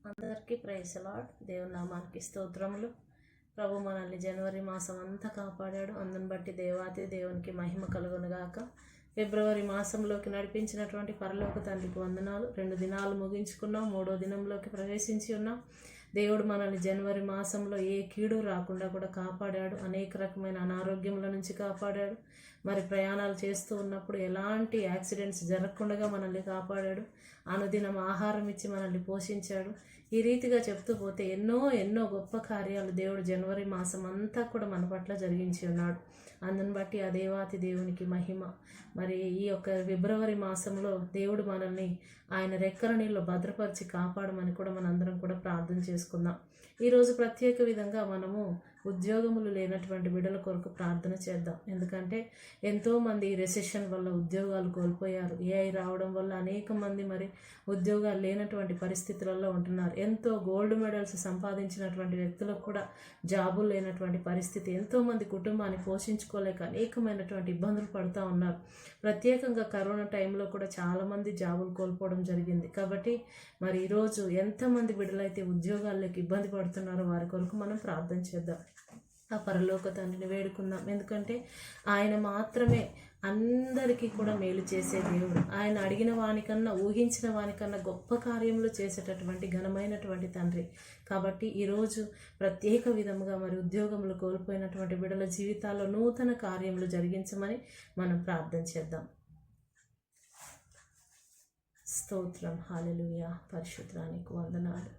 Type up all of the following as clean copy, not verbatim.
అందరికీ praise lord. దేవుని నామానికి స్తోత్రములు. ప్రభు మనల్ని జనవరి మాసం అంతా కాపాడాడు. అందుని బట్టి దేవాతి దేవునికి మహిమ కలుగునుగాక. ఫిబ్రవరి మాసంలోకి నడిపించినటువంటి పరలోక తండ్రికి వందనాలు. 2 దినాలు ముగించుకున్నాం, 3వ దినంలోకి ప్రవేశించి ఉన్నాం. దేవుడు మనల్ని జనవరి మాసంలో ఏ కీడు రాకుండా కూడా కాపాడాడు. అనేక రకమైన అనారోగ్యముల నుంచి కాపాడాడు. మరి ప్రయాణాలు చేస్తూ ఉన్నప్పుడు ఎలాంటి యాక్సిడెంట్స్ జరగకుండా మనల్ని కాపాడాడు. అనుదినం ఆహారం ఇచ్చి మనల్ని పోషించాడు. ఈ రీతిగా చెప్తూ పోతే ఎన్నో గొప్ప కార్యాలు దేవుడు జనవరి మాసం అంతా కూడా మన పట్ల జరిగించి ఉన్నాడు. అందుని బట్టి ఆ దేవాతి దేవునికి మహిమ. మరి ఈ యొక్క ఫిబ్రవరి మాసంలో దేవుడు మనల్ని ఆయన రెక్కల నీళ్ళు భద్రపరిచి కాపాడమని కూడా మనందరం కూడా ప్రార్థన చేసుకుందాం. ఈరోజు ప్రత్యేక విధంగా మనము ఉద్యోగములు లేనటువంటి బిడ్డల కొరకు ప్రార్థన చేద్దాం. ఎందుకంటే ఎంతోమంది రెసెషన్ వల్ల ఉద్యోగాలు కోల్పోయారు. ఏఐ రావడం వల్ల అనేక మంది మరి ఉద్యోగాలు లేనటువంటి పరిస్థితులలో ఉంటున్నారు. ఎంతో గోల్డ్ మెడల్స్ సంపాదించినటువంటి వ్యక్తులకు కూడా జాబులు లేనటువంటి పరిస్థితి. ఎంతోమంది కుటుంబాన్ని పోషించుకోలేక అనేకమైనటువంటి ఇబ్బందులు పడుతూ ఉన్నారు. ప్రత్యేకంగా కరోనా టైంలో కూడా చాలామంది జాబులు కోల్పోవడం జరిగింది. కాబట్టి మరి ఈరోజు ఎంతమంది బిడ్డలైతే ఉద్యోగాల్లోకి ఇబ్బంది పడుతున్నారో వారి కొరకు మనం ప్రార్థన చేద్దాం. ఆ పరలోక తండ్రిని వేడుకుందాం. ఎందుకంటే ఆయన మాత్రమే అందరికీ కూడా మేలు చేసే దేవుడు. ఆయన అడిగిన వానికన్నా ఊహించిన వానికన్నా గొప్ప కార్యములు చేసేటటువంటి ఘనమైనటువంటి తండ్రి. కాబట్టి ఈరోజు ప్రత్యేక విధముగా మరి ఉద్యోగములు కోల్పోయినటువంటి బిడ్డల జీవితాల్లో నూతన కార్యములు జరిగించమని మనం ప్రార్థన చేద్దాం. స్తోత్రం, హల్లెలూయా. పరిశుద్ధానికి వందనాలు.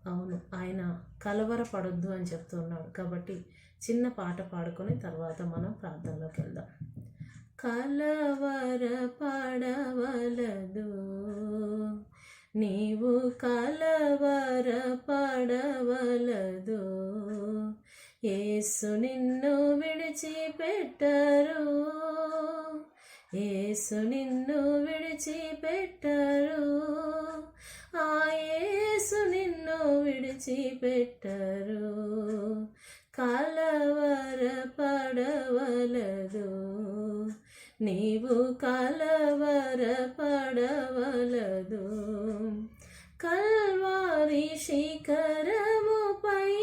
అవును, ఆయన కలవరపడొద్దు అని చెప్తున్నాడు. కాబట్టి చిన్న పాట పాడుకొని తర్వాత మనం ప్రార్థనలోకి వెళ్దాం. కలవరపడవలదు, నీవు కలవరపడవలదు, యేసు నిన్ను విడిచిపెట్టరు, యేసు నిన్ను విడిచిపెట్టరు, ఆ యేసు నిన్ను విడిచిపెట్టరు. కలవరపడవలదు, నీవు కలవరపడవలదు. కల్వారి శిఖరముపై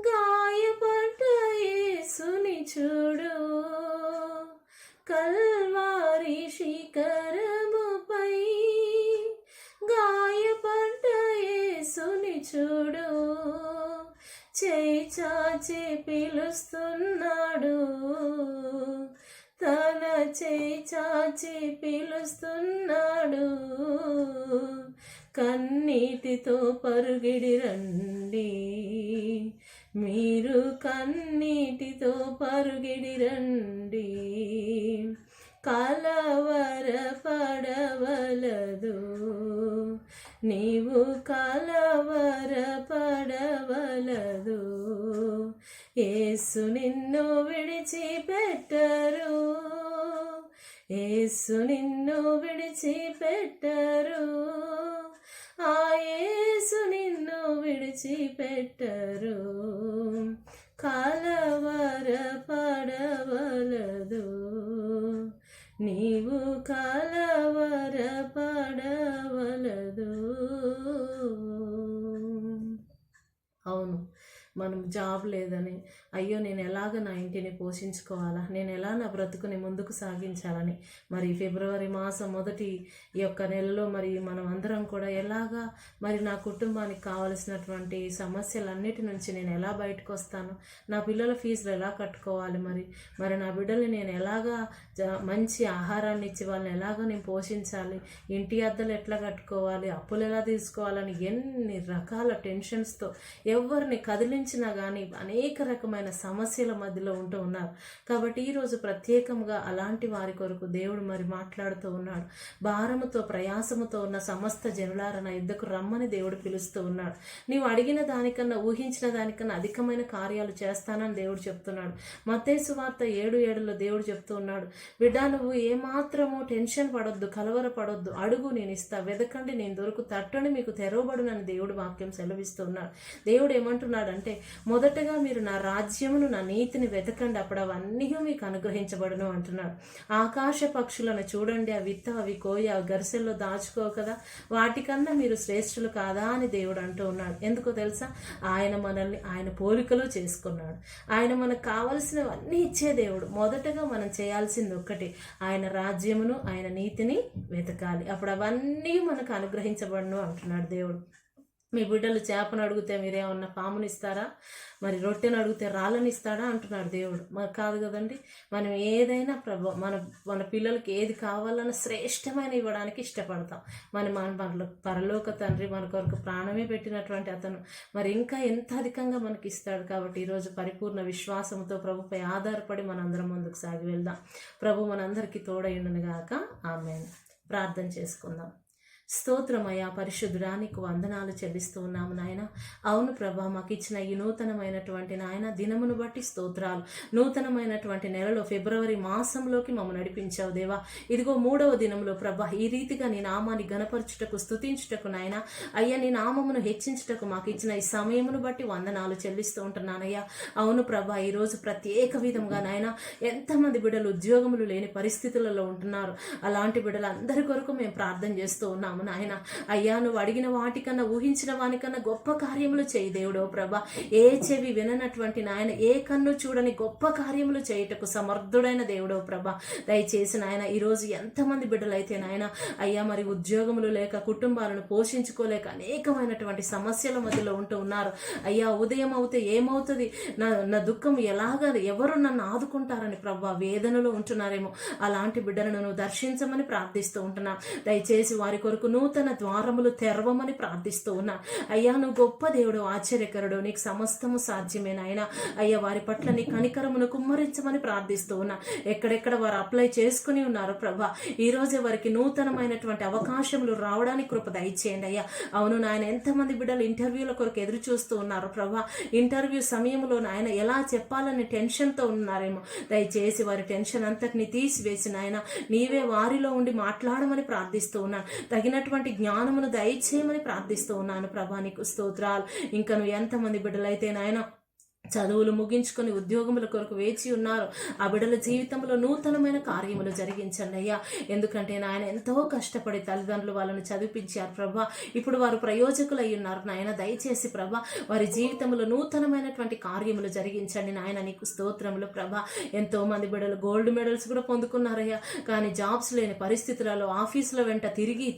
గాయపడ్డ యేసుని చూడు, కల్వారి శిఖరముపై గాయపడ్డ యేసుని చూడు. చేయి చాచి పిలుస్తున్నాడు, తన చేయి చాచి పిలుస్తున్నాడు. కన్నీటితో పరుగిడి రండి, మీరు కన్నీటితో పరుగిడి రండి. కలవరపడవలదు, నీవు కలవరపడవలదు, యేసు నిన్ను విడిచిపెట్టరు, యేసు నిన్ను విడిచిపెట్టరు, ఆ యేసు నిన్ను విడిచిపెట్టరు. కలవరపడవలదు, నీవు కలవరపడవలదు. అవును, మనం జాబ్ లేదని అయ్యో నేను ఎలాగ నా ఇంటిని పోషించుకోవాలా, నేను ఎలా నా బ్రతుకుని ముందుకు సాగించాలని మరి ఫిబ్రవరి మాసం మొదటి ఈ యొక్క నెలలో మరి మనం అందరం కూడా ఎలాగా మరి నా కుటుంబానికి కావలసినటువంటి సమస్యలన్నిటి నుంచి నేను ఎలా బయటకు వస్తాను, నా పిల్లల ఫీజులు ఎలా కట్టుకోవాలి, మరి నా బిడ్డల్ని నేను ఎలాగా మంచి ఆహారాన్ని ఇచ్చి వాళ్ళని ఎలాగో నేను పోషించాలి, ఇంటి అద్దలు ఎట్లా కట్టుకోవాలి, అప్పులు ఎలా తీసుకోవాలని ఎన్ని రకాల టెన్షన్స్తో ఎవరిని కదిలించినా కానీ అనేక రకమైన సమస్యల మధ్యలో ఉంటూ ఉన్నారు. కాబట్టి ఈరోజు ప్రత్యేకంగా అలాంటి వారి కొరకు దేవుడు మరి మాట్లాడుతూ ఉన్నాడు. భారముతో ప్రయాసముతో ఉన్న సమస్త జనులారా నా యుద్ధకు రమ్మని దేవుడు పిలుస్తూ ఉన్నాడు. నీవు అడిగిన దానికన్నా ఊహించిన దానికన్నా అధికమైన కార్యాలు చేస్తానని దేవుడు చెప్తున్నాడు. మత్తయి సువార్త 7:7 దేవుడు చెప్తూ ఉన్నాడు, బిడ్డ నువ్వు ఏమాత్రము టెన్షన్ పడొద్దు, కలవర పడొద్దు, అడుగు నేను ఇస్తా, వెదకండి నేను దొరుకు, తట్టని మీకు తెరవబడునని దేవుడు వాక్యం సెలవిస్తూ ఉన్నాడు. దేవుడు ఏమంటున్నాడంటే అంటే మొదటగా మీరు నా రాజ్యమును నా నీతిని వెతకండి, అప్పుడు అవన్నీ మీకు అనుగ్రహించబడును అంటున్నాడు. ఆకాశ పక్షులను చూడండి, అవి విత్త అవి కోయ అవి గరిసెల్లో దాచుకో కదా, వాటికన్నా మీరు శ్రేష్ఠులు కాదా అని దేవుడు అంటూ ఉన్నాడు. ఎందుకో తెలుసా? ఆయన మనల్ని ఆయన పోలికలో చేసుకున్నాడు. ఆయన మనకు కావలసినవన్నీ ఇచ్చే దేవుడు. మొదటగా మనం చేయాల్సింది ఒక్కటి, ఆయన రాజ్యమును ఆయన నీతిని వెతకాలి, అప్పుడు అవన్నీ మనకు అనుగ్రహించబడును అంటున్నాడు దేవుడు. మీ బిడ్డలు చేపను అడిగితే మీరేమన్నా పాముని ఇస్తారా? మరి రొట్టెను అడిగితే రాళ్ళని ఇస్తాడా అంటున్నాడు దేవుడు. మరి కాదు కదండి. మనం ఏదైనా మన పిల్లలకి ఏది కావాలన్నా శ్రేష్టమైన ఇవ్వడానికి ఇష్టపడతాం. మన పరలోక తండ్రి మన కొరకు ప్రాణమే పెట్టినటువంటి అతను మరి ఇంకా ఎంత అధికంగా మనకి ఇస్తాడు. కాబట్టి ఈరోజు పరిపూర్ణ విశ్వాసంతో ప్రభుపై ఆధారపడి మనందరం ముందుకు సాగి వెళ్దాం. ప్రభు మనందరికీ తోడైండును గాక. ఆమేన్. ప్రార్థన చేసుకుందాం. స్తోత్రమయ్యా, పరిశుద్ధుడా, నీకు వందనాలు చెల్లిస్తూ ఉన్నాము నాయన. అవును ప్రభా, మాకు ఇచ్చిన ఈ నూతనమైనటువంటి నాయన దినమును బట్టి స్తోత్రాలు. నూతనమైనటువంటి నెలలో ఫిబ్రవరి మాసంలోకి మమ్మల్ని నడిపించావు దేవా. ఇదిగో 3వ దినంలో ప్రభా, ఈ రీతిగా నీ నామాన్ని గణపరచుటకు స్తుతించుటకు నాయన అయ్యా, నీ నామమును హెచ్చించుటకు మాకు ఇచ్చిన ఈ సమయమును బట్టి వందనాలు చెల్లిస్తూ ఉంటున్నానయ్యా. అవును ప్రభా, ఈరోజు ప్రత్యేక విధంగా నాయన ఎంతమంది బిడ్డలు ఉద్యోగములు లేని పరిస్థితులలో ఉంటున్నారు. అలాంటి బిడ్డలందరి కొరకు మేము ప్రార్థన చేస్తూ ఉన్నాము నాయన. అయ్యా, నువ్వు అడిగిన వాటికన్నా ఊహించిన వానికన్నా గొప్ప కార్యములు చేయి దేవుడో ప్రభా. ఏ చెవి విననటువంటి నాయన, ఏ కన్ను చూడని గొప్ప కార్యములు చేయుటకు సమర్థుడైన దేవుడో ప్రభా. దయచేసి నాయన, ఈరోజు ఎంతమంది బిడ్డలైతే నాయన అయ్యా మరి ఉద్యోగములు లేక కుటుంబాలను పోషించుకోలేక అనేకమైనటువంటి సమస్యల మధ్యలో ఉంటూ ఉన్నారు. అయ్యా, ఉదయం అవుతే ఏమవుతుంది, నా దుఃఖం ఎలాగా, ఎవరు నన్ను ఆదుకుంటారని ప్రభా వేదనలో ఉంటున్నారేమో. అలాంటి బిడ్డలను నువ్వు దర్శించమని ప్రార్థిస్తూ ఉంటున్నా. దయచేసి వారి కొరకు నూతన ద్వారములు తెరవమని ప్రార్థిస్తూ ఉన్నా. అయ్యా, నువ్వు గొప్ప దేవుడు, ఆశ్చర్యకరుడు, నీకు సమస్తము సాధ్యమే నాయన. అయ్యా, వారి పట్ల నీ కనికరమును కుమ్మరించమని ప్రార్థిస్తూ ఉన్నా. ఎక్కడెక్కడ వారు అప్లై చేసుకుని ఉన్నారు ప్రభా, ఈ రోజే వారికి నూతనమైనటువంటి అవకాశములు రావడానికి కృప దయచేయండి అయ్యా. అవును నాయన, ఎంతమంది బిడ్డలు ఇంటర్వ్యూల కొరకు ఎదురు చూస్తూ ఉన్నారు ప్రభా. ఇంటర్వ్యూ సమయంలో నాయన ఎలా చెప్పాలని టెన్షన్తో ఉన్నారేమో. దయచేసి వారి టెన్షన్ అంతటిని తీసివేసి నాయన నీవే వారిలో ఉండి మాట్లాడమని ప్రార్థిస్తూ ఉన్నాను. తగినటువంటి జ్ఞానమును దయచేయమని ప్రార్థిస్తూ ఉన్నాను ప్రభా. నీకు స్తోత్రాలు. ఇంకా నువ్వు ఎంతమంది బిడ్డలైతే నాయన చదువులు ముగించుకొని ఉద్యోగముల కొరకు వేచి ఉన్నారు, ఆ బిడ్డల జీవితంలో నూతనమైన కార్యములు జరిగించండి అయ్యా. ఎందుకంటే నాయన ఎంతో కష్టపడి తల్లిదండ్రులు వాళ్ళని చదివించారు ప్రభా. ఇప్పుడు వారు ప్రయోజకులు అయి ఉన్నారు నాయన. దయచేసి ప్రభా వారి జీవితంలో నూతనమైనటువంటి కార్యములు జరిగించండి నాయన. నీకు స్తోత్రములు ప్రభా. ఎంతో మంది బిడ్డలు గోల్డ్ మెడల్స్ కూడా పొందుకున్నారయ్యా. కానీ జాబ్స్ లేని పరిస్థితులలో ఆఫీసుల వెంట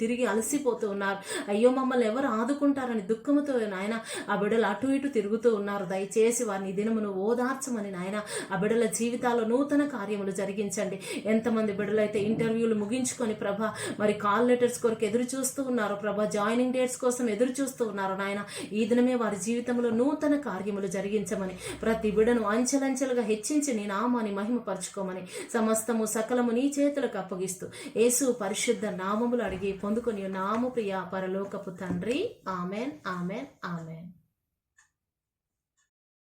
తిరిగి అలసిపోతూ ఉన్నారు. అయ్యో, మమ్మల్ని ఎవరు ఆదుకుంటారని దుఃఖముతో నాయన ఆ బిడ్డలు అటు ఇటు తిరుగుతూ ఉన్నారు. దయచేసి వారిని దినమును ఓదార్చమని నాయన ఆ బిడ్డల జీవితాల్లో నూతన కార్యములు జరిగించండి. ఎంతమంది బిడ్డలైతే ఇంటర్వ్యూలు ముగించుకొని ప్రభా మరి కాల్ లెటర్స్ కొరకు ఎదురు చూస్తూ ఉన్నారు ప్రభా, జాయినింగ్ డేట్స్ కోసం ఎదురు చూస్తూ ఉన్నారు నాయన. ఈ దినమే వారి జీవితంలో నూతన కార్యములు జరిగించమని, ప్రతి బిడ్డను అంచెలంచెలుగా హెచ్చించి నీ నామాన్ని మహిమపరచుకోమని, సమస్తము సకలము నీ చేతులకు అప్పగిస్తూ యేసు పరిశుద్ధ నామములు అడిగి పొందుకొని నాము ప్రియ పరలోకపు తండ్రి. Amen, amen, amen.